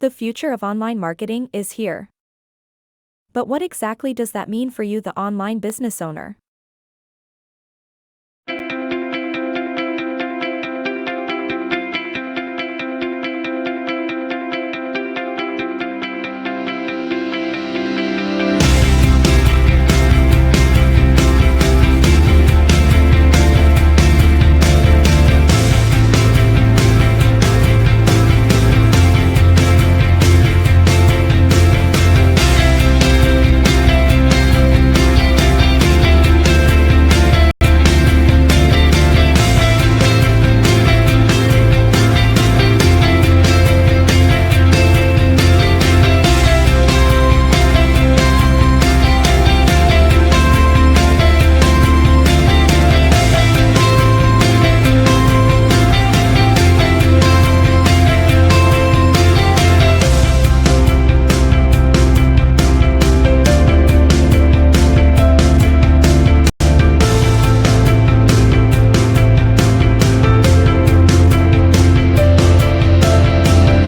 The future of online marketing is here. But what exactly does that mean for you, the online business owner?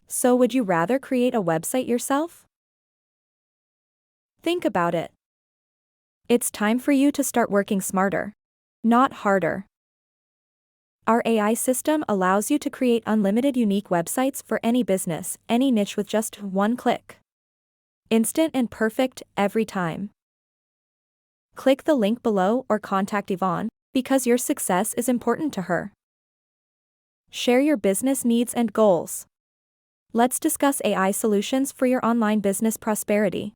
So would you rather create a website yourself? Think about it. It's time for you to start working smarter, not harder. Our AI system allows you to create unlimited unique websites for any business, any niche with just one click. Instant and perfect every time. Click the link below or contact Yvonne, because your success is important to her. Share your business needs and goals. Let's discuss AI solutions for your online business prosperity.